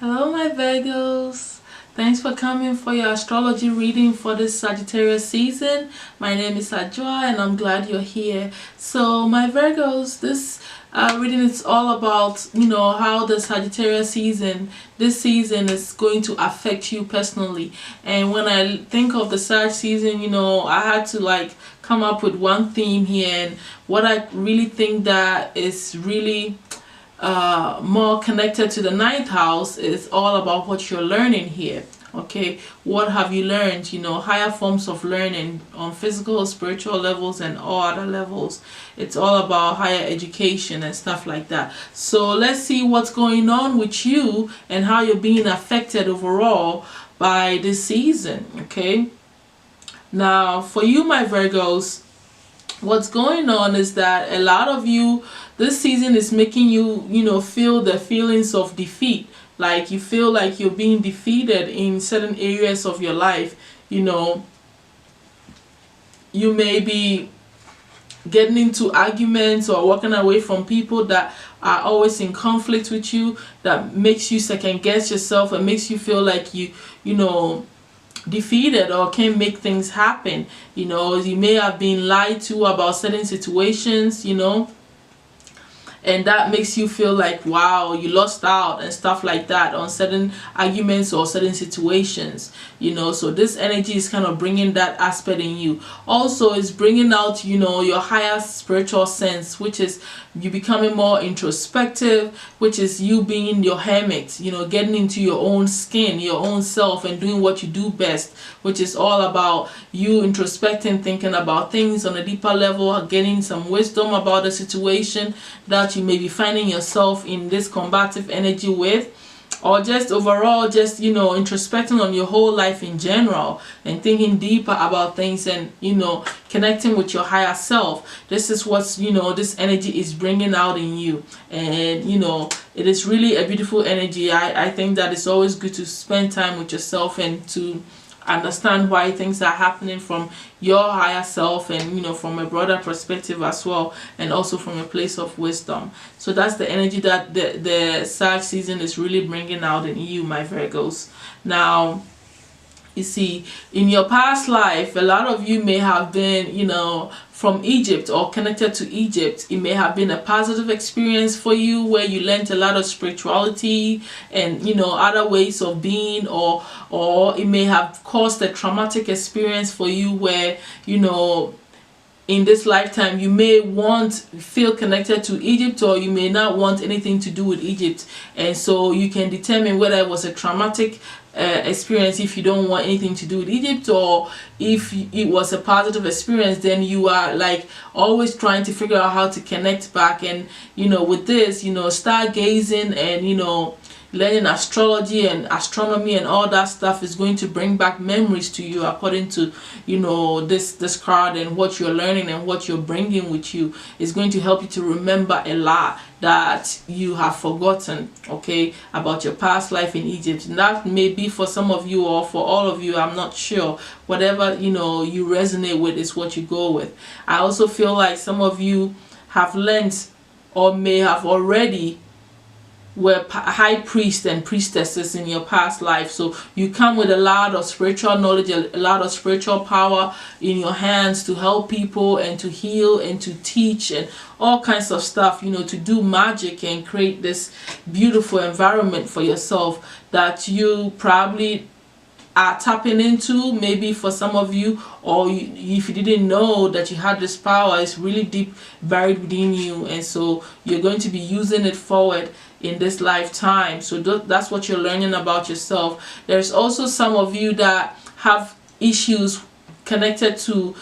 Hello my Virgos. Thanks for coming for your astrology reading for this Sagittarius season. My name is Adjoa and I'm glad you're here. So my Virgos, this reading is all about, how the Sagittarius season, this season is going to affect you personally. And when I think of the Sag season, I had to come up with one theme here, and what I really think that is really more connected to the ninth house is all about what you're learning here. Okay, what have you learned? Higher forms of learning on physical, spiritual levels, and all other levels. It's all about higher education and stuff like that. So let's see what's going on with you and how you're being affected overall by this season. Okay, now for you, my Virgos, what's going on is that a lot of you, this season is making you feel the feelings of defeat. Like you feel like you're being defeated in certain areas of your life. You may be getting into arguments or walking away from people that are always in conflict with you, that makes you second guess yourself and makes you feel like you defeated or can't make things happen. You may have been lied to about certain situations, and that makes you feel like, wow, you lost out and stuff like that on certain arguments or certain situations. So this energy is kind of bringing that aspect in you. Also, it's bringing out your higher spiritual sense, which is you becoming more introspective, which is you being your hermit, getting into your own skin, your own self, and doing what you do best, which is all about you introspecting, thinking about things on a deeper level, getting some wisdom about the situation that you may be finding yourself in this combative energy with, or just overall just introspecting on your whole life in general and thinking deeper about things and connecting with your higher self. This is what's this energy is bringing out in you, and it is really a beautiful energy. I think that it's always good to spend time with yourself and to understand why things are happening from your higher self, and from a broader perspective as well, and also from a place of wisdom. So that's the energy that the Sag season is really bringing out in you, my Virgos. Now, you see, in your past life, a lot of you may have been, from Egypt or connected to Egypt. It may have been a positive experience for you where you learned a lot of spirituality and, other ways of being, or it may have caused a traumatic experience for you where, in this lifetime you may feel connected to Egypt, or you may not want anything to do with Egypt, and so you can determine whether it was a traumatic experience if you don't want anything to do with Egypt, or if it was a positive experience, then you are always trying to figure out how to connect back. And with this, stargazing and learning astrology and astronomy and all that stuff is going to bring back memories to you, according to this card, and what you're learning and what you're bringing with you is going to help you to remember a lot that you have forgotten, okay, about your past life in Egypt. And that may be for some of you or for all of you, I'm not sure. Whatever you resonate with is what you go with. I also feel like some of you have learned or may have already were high priests and priestesses in your past life, so you come with a lot of spiritual knowledge, a lot of spiritual power in your hands to help people and to heal and to teach and all kinds of stuff, to do magic and create this beautiful environment for yourself that you probably are tapping into. Maybe for some of you, or if you didn't know that you had this power, it's really deep buried within you, and so you're going to be using it forward in this lifetime. So that's what you're learning about yourself. There's also some of you that have issues connected to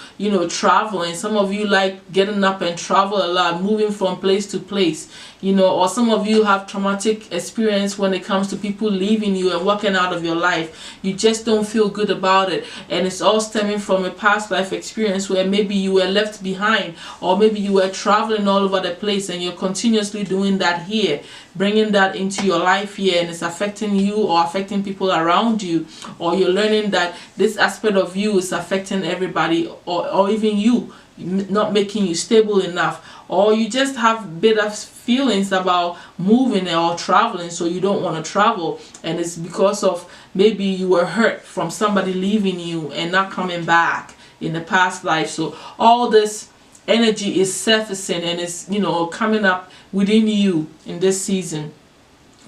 traveling. Some of you like getting up and travel a lot, moving from place to place, or some of you have traumatic experience when it comes to people leaving you and walking out of your life. You just don't feel good about it, and it's all stemming from a past life experience where maybe you were left behind, or maybe you were traveling all over the place, and you're continuously doing that here, bringing that into your life here, and it's affecting you or affecting people around you, or you're learning that this aspect of you is affecting everybody, or even you not making you stable enough, or you just have bitter feelings about moving or traveling, so you don't want to travel, and it's because of maybe you were hurt from somebody leaving you and not coming back in the past life. So all this energy is surfacing and it's, you know, coming up within you in this season.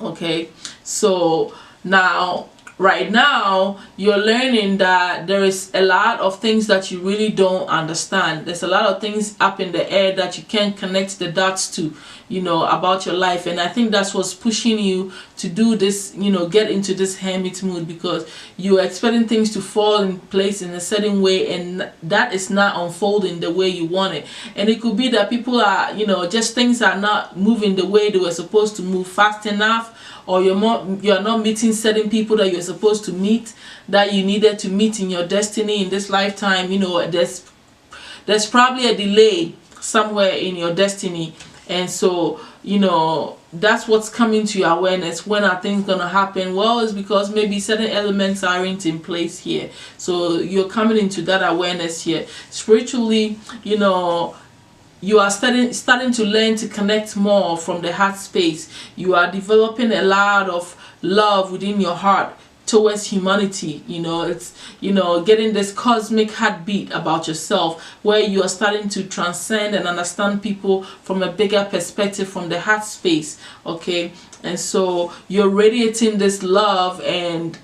Okay, so now right now you're learning that there is a lot of things that you really don't understand. There's a lot of things up in the air that you can't connect the dots to, you know, about your life. And I think that's what's pushing you to do this, you know, get into this hermit mood, because you're expecting things to fall in place in a certain way, and that is not unfolding the way you want it. And it could be that people are, you know, just things are not moving the way they were supposed to move fast enough, or you're not meeting certain people that you're supposed to meet, that you needed to meet in your destiny in this lifetime. You know, there's probably a delay somewhere in your destiny, and so, you know, that's what's coming to your awareness. When are things gonna happen? Well, it's because maybe certain elements aren't in place here, so you're coming into that awareness here. Spiritually, you know, you are starting to learn to connect more from the heart space. You are developing a lot of love within your heart towards humanity. You know, it's, you know, getting this cosmic heartbeat about yourself, where you are starting to transcend and understand people from a bigger perspective, from the heart space. Okay, and so you're radiating this love, and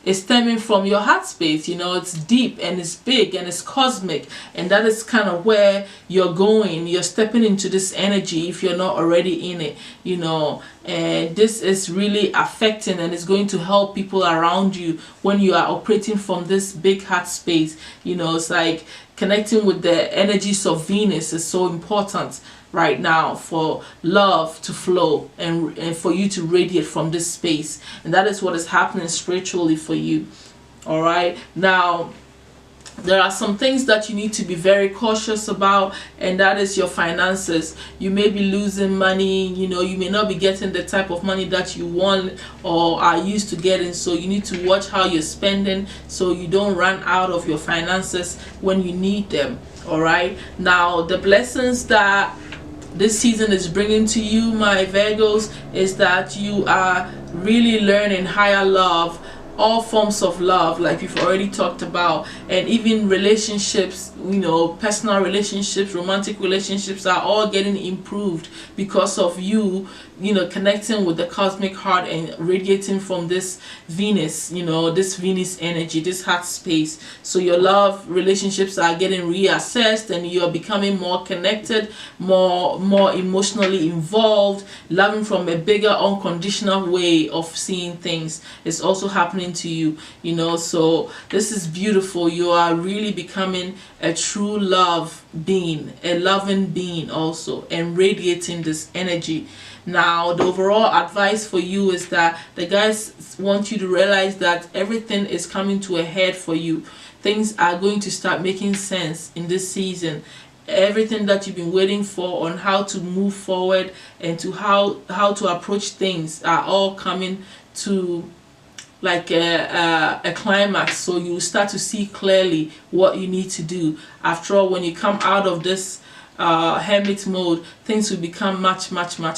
it's stemming from your heart space. You know, it's deep and it's big and it's cosmic, and that is kind of where you're going. You're stepping into this energy if you're not already in it, you know, and this is really affecting, and it's going to help people around you when you are operating from this big heart space. You know, it's like connecting with the energies of Venus is so important right now for love to flow and for you to radiate from this space. And that is what is happening spiritually for you. All right, now there are some things that you need to be very cautious about, and that is your finances. You may be losing money, you know, you may not be getting the type of money that you want or are used to getting, so you need to watch how you're spending so you don't run out of your finances when you need them. All right, now the blessings that this season is bringing to you, my Virgos, is that you are really learning higher love, all forms of love, like we've already talked about, and even relationships, you know, personal relationships, romantic relationships are all getting improved because of you, you know, connecting with the cosmic heart and radiating from this Venus, you know, this Venus energy, this heart space. So your love relationships are getting reassessed, and you're becoming more connected, more emotionally involved, loving from a bigger unconditional way of seeing things. It's also happening to you, you know, so this is beautiful. You are really becoming a true love being, a loving being also, and radiating this energy. Now the overall advice for you is that the guys want you to realize that everything is coming to a head for you. Things are going to start making sense in this season. Everything that you've been waiting for on how to move forward and to how to approach things are all coming to like a climax, so you start to see clearly what you need to do. After all, when you come out of this hermit mode, things will become much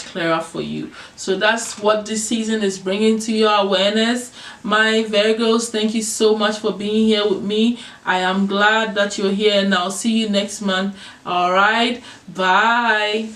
clearer for you. So that's what this season is bringing to your awareness, my Virgos. Thank you so much for being here with me. I am glad that you're here, and I'll see you next month. All right, bye.